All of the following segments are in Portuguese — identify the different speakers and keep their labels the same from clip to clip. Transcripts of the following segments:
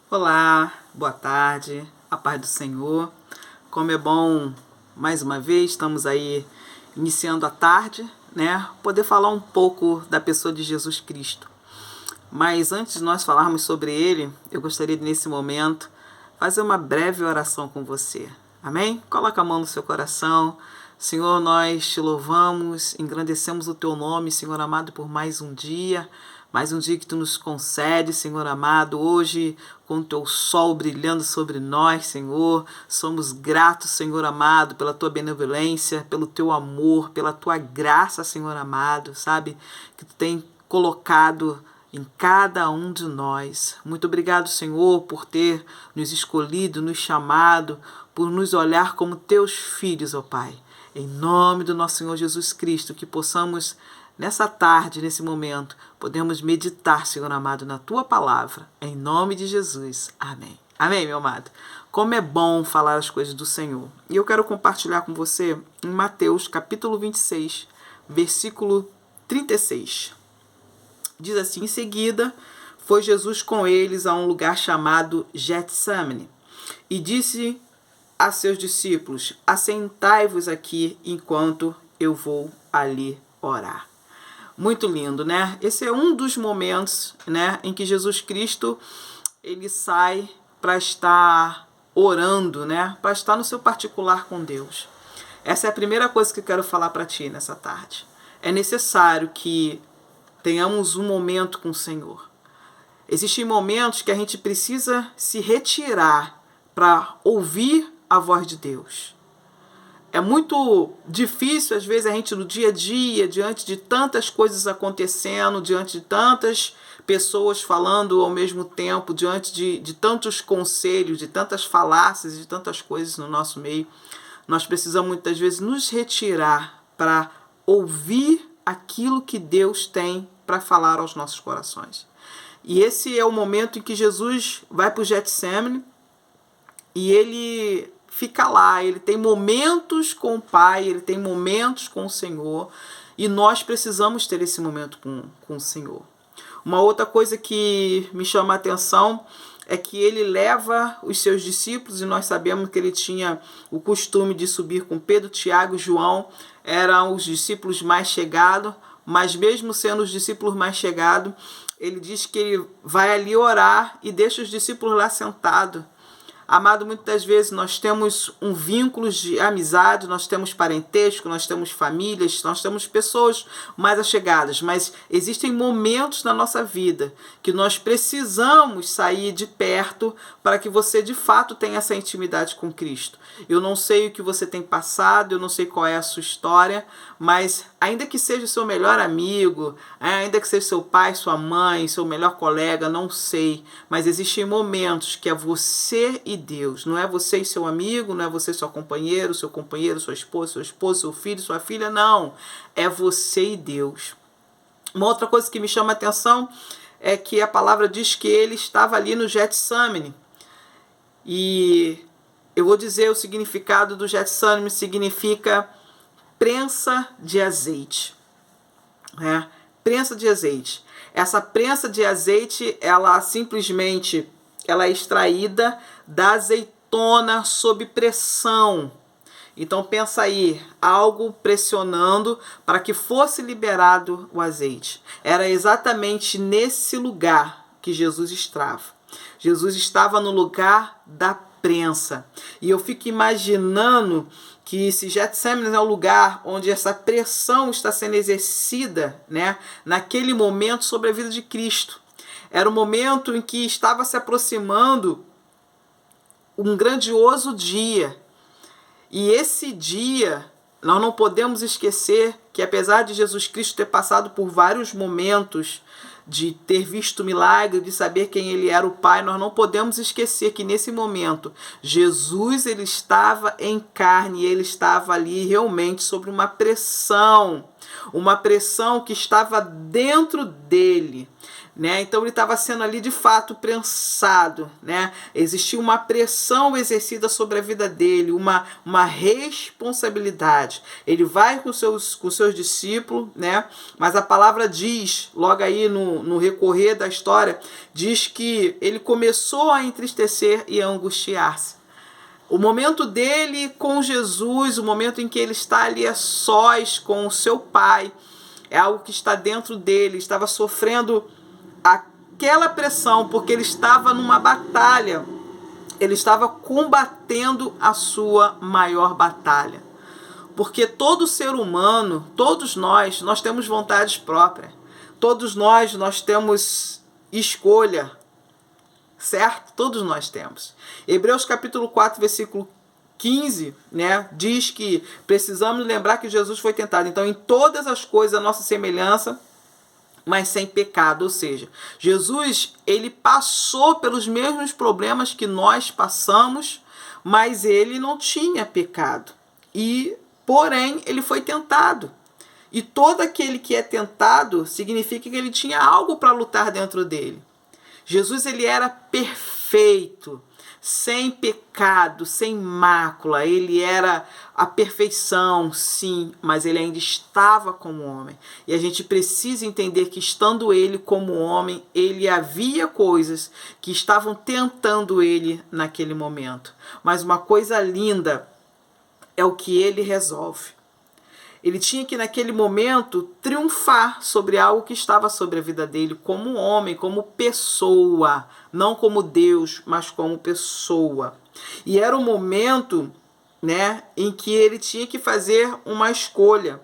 Speaker 1: Olá, boa tarde, a paz do Senhor. Como é bom, mais uma vez, estamos aí iniciando a tarde, né? Poder falar um pouco da pessoa de Jesus Cristo. Mas antes de nós falarmos sobre ele, eu gostaria de, nesse momento, fazer uma breve oração com você. Amém? Coloca a mão no seu coração. Senhor, nós te louvamos, engrandecemos o teu nome, Senhor amado, por mais um dia que tu nos concede, Senhor amado, hoje com o teu sol brilhando sobre nós, Senhor. Somos gratos, Senhor amado, pela tua benevolência, pelo teu amor, pela tua graça, Senhor amado, sabe? Que tu tem colocado em cada um de nós. Muito obrigado, Senhor, por ter nos escolhido, nos chamado, por nos olhar como teus filhos, ó Pai. Em nome do nosso Senhor Jesus Cristo, que possamos, nessa tarde, nesse momento, podemos meditar, Senhor amado, na tua palavra. Em nome de Jesus. Amém. Amém, meu amado. Como é bom falar as coisas do Senhor. E eu quero compartilhar com você em Mateus, capítulo 26, versículo 36. Diz assim: em seguida, foi Jesus com eles a um lugar chamado Getsemane e disse a seus discípulos: assentai-vos aqui enquanto eu vou ali orar. Muito lindo, né? Esse é um dos momentos, né, em que Jesus Cristo ele sai para estar orando, né, para estar no seu particular com Deus. Essa é a primeira coisa que eu quero falar para ti nessa tarde. É necessário que tenhamos um momento com o Senhor. Existem momentos que a gente precisa se retirar para ouvir a voz de Deus. É muito difícil, às vezes, a gente no dia a dia, diante de tantas coisas acontecendo, diante de tantas pessoas falando ao mesmo tempo, diante de tantos conselhos, de tantas falácias, de tantas coisas no nosso meio, nós precisamos muitas vezes nos retirar para ouvir aquilo que Deus tem para falar aos nossos corações. E esse é o momento em que Jesus vai para o Getsemane e ele fica lá, ele tem momentos com o Pai, ele tem momentos com o Senhor, e nós precisamos ter esse momento com o Senhor. Uma outra coisa que me chama a atenção é que ele leva os seus discípulos, e nós sabemos que ele tinha o costume de subir com Pedro, Tiago e João, eram os discípulos mais chegados, mas mesmo sendo os discípulos mais chegados, ele diz que ele vai ali orar e deixa os discípulos lá sentados. Amado, muitas vezes nós temos um vínculo de amizade, nós temos parentesco, nós temos famílias, nós temos pessoas mais achegadas, mas existem momentos na nossa vida que nós precisamos sair de perto para que você de fato tenha essa intimidade com Cristo. Eu não sei o que você tem passado, eu não sei qual é a sua história, mas ainda que seja o seu melhor amigo, ainda que seja seu pai, sua mãe, seu melhor colega, não sei, mas existem momentos que é você e Deus, não é você e seu amigo, não é você e seu companheiro, sua esposa, seu filho, sua filha, não, é você e Deus. Uma outra coisa que me chama a atenção é que a palavra diz que ele estava ali no Getsemane, e eu vou dizer o significado do Getsemane, significa prensa de azeite. Prensa de azeite. Essa prensa de azeite, ela simplesmente é extraída da azeitona sob pressão. Então pensa aí, algo pressionando para que fosse liberado o azeite. Era exatamente nesse lugar que Jesus estava. Jesus estava no lugar da prensa. E eu fico imaginando que se Getsemane é o lugar onde essa pressão está sendo exercida, né, naquele momento sobre a vida de Cristo. Era o momento em que estava se aproximando um grandioso dia. E esse dia, nós não podemos esquecer que, apesar de Jesus Cristo ter passado por vários momentos, de ter visto milagre, de saber quem ele era, o Pai, nós não podemos esquecer que nesse momento Jesus ele estava em carne, ele estava ali realmente sobre uma pressão que estava dentro dele. né? Então ele estava sendo ali de fato prensado, né? Existia uma pressão exercida sobre a vida dele, uma responsabilidade. Ele vai com seus discípulos, né? Mas a palavra diz, logo aí no recorrer da história, diz que ele começou a entristecer e a angustiar-se. O momento dele com Jesus, o momento em que ele está ali a sós com o seu pai, é algo que está dentro dele, estava sofrendo aquela pressão, porque ele estava numa batalha, ele estava combatendo a sua maior batalha. Porque todo ser humano, todos nós temos vontade própria, todos nós temos escolha, certo? Todos nós temos. Hebreus capítulo 4, versículo 15, né, diz que precisamos lembrar que Jesus foi tentado. Então, em todas as coisas, a nossa semelhança, mas sem pecado. Ou seja, Jesus, ele passou pelos mesmos problemas que nós passamos, mas ele não tinha pecado. Porém, ele foi tentado. E todo aquele que é tentado significa que ele tinha algo para lutar dentro dele. Jesus, ele era perfeito, sem pecado, sem mácula. Ele era a perfeição, sim, mas ele ainda estava como homem. E a gente precisa entender que, estando ele como homem, ele havia coisas que estavam tentando ele naquele momento. Mas uma coisa linda é o que ele resolve. Ele tinha que, naquele momento, triunfar sobre algo que estava sobre a vida dele, como homem, como pessoa. Não como Deus, mas como pessoa. E era um momento, né, em que ele tinha que fazer uma escolha.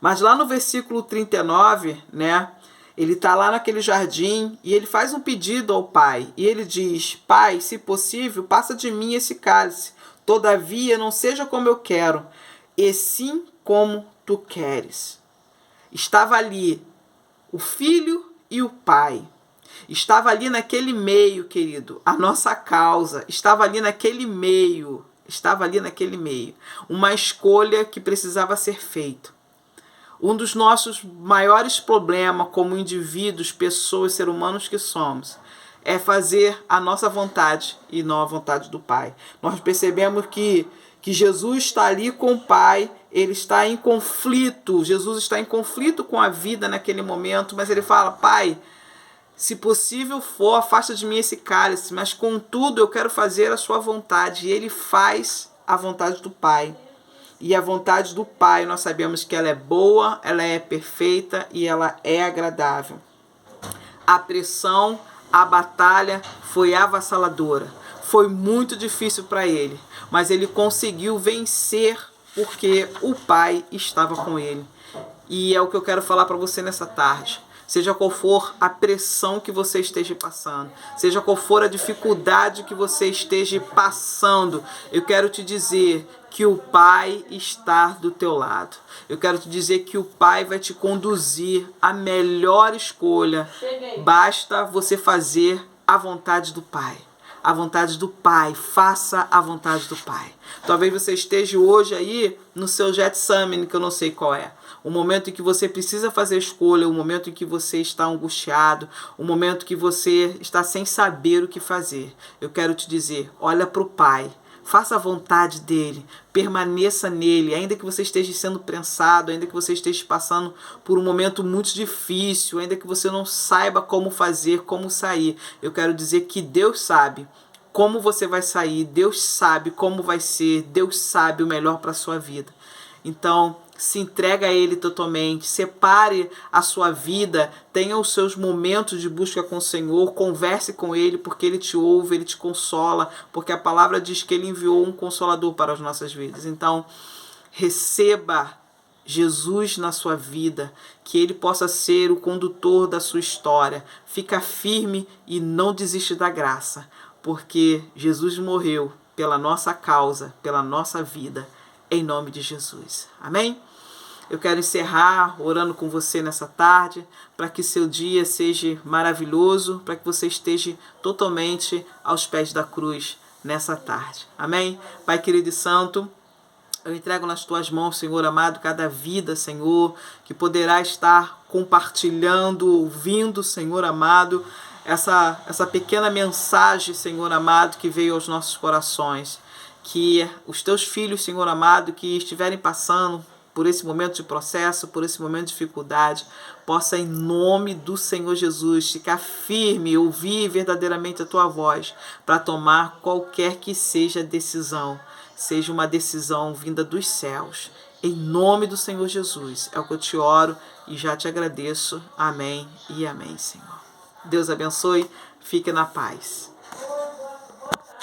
Speaker 1: Mas lá no versículo 39, né, ele está lá naquele jardim e ele faz um pedido ao pai. E ele diz: Pai, se possível, passa de mim esse cálice. Todavia, não seja como eu quero, e sim como tu queres. Estava ali o filho e o pai. Estava ali naquele meio, querido, a nossa causa. Estava ali naquele meio. Uma escolha que precisava ser feita. Um dos nossos maiores problemas como indivíduos, pessoas, seres humanos que somos, é fazer a nossa vontade e não a vontade do Pai. Nós percebemos que Jesus está ali com o Pai, ele está em conflito, Jesus está em conflito com a vida naquele momento, mas ele fala: Pai, se possível for, afasta de mim esse cálice, mas contudo eu quero fazer a sua vontade. E ele faz a vontade do Pai. E a vontade do Pai, nós sabemos que ela é boa, ela é perfeita e ela é agradável. A pressão, a batalha foi avassaladora. Foi muito difícil para ele, mas ele conseguiu vencer porque o Pai estava com ele. E é o que eu quero falar para você nessa tarde. Seja qual for a pressão que você esteja passando, seja qual for a dificuldade que você esteja passando, eu quero te dizer que o Pai está do teu lado. Eu quero te dizer que o Pai vai te conduzir à melhor escolha. Basta você fazer a vontade do Pai. A vontade do Pai, faça a vontade do Pai. Talvez você esteja hoje aí no seu Getsemane, que eu não sei qual é. O momento em que você precisa fazer escolha, o momento em que você está angustiado, o momento que você está sem saber o que fazer. Eu quero te dizer, olha para o Pai, faça a vontade dele, permaneça nele, ainda que você esteja sendo prensado, ainda que você esteja passando por um momento muito difícil, ainda que você não saiba como fazer, como sair. Eu quero dizer que Deus sabe como você vai sair, Deus sabe como vai ser, Deus sabe o melhor para a sua vida. Então, se entrega a Ele totalmente, separe a sua vida, tenha os seus momentos de busca com o Senhor, converse com Ele, porque Ele te ouve, Ele te consola, porque a palavra diz que Ele enviou um consolador para as nossas vidas. Então, receba Jesus na sua vida, que Ele possa ser o condutor da sua história. Fica firme e não desiste da graça, porque Jesus morreu pela nossa causa, pela nossa vida, em nome de Jesus. Amém? Eu quero encerrar orando com você nessa tarde, para que seu dia seja maravilhoso, para que você esteja totalmente aos pés da cruz nessa tarde. Amém? Pai querido e santo, Eu entrego nas tuas mãos, Senhor amado, cada vida, Senhor, que poderá estar compartilhando, ouvindo, Senhor amado, essa pequena mensagem, Senhor amado, que veio aos nossos corações. Que os teus filhos, Senhor amado, que estiverem passando por esse momento de processo, por esse momento de dificuldade, possa, em nome do Senhor Jesus, ficar firme, ouvir verdadeiramente a tua voz, para tomar qualquer que seja a decisão, seja uma decisão vinda dos céus. Em nome do Senhor Jesus, é o que eu te oro e já te agradeço. Amém e amém, Senhor. Deus abençoe, fique na paz.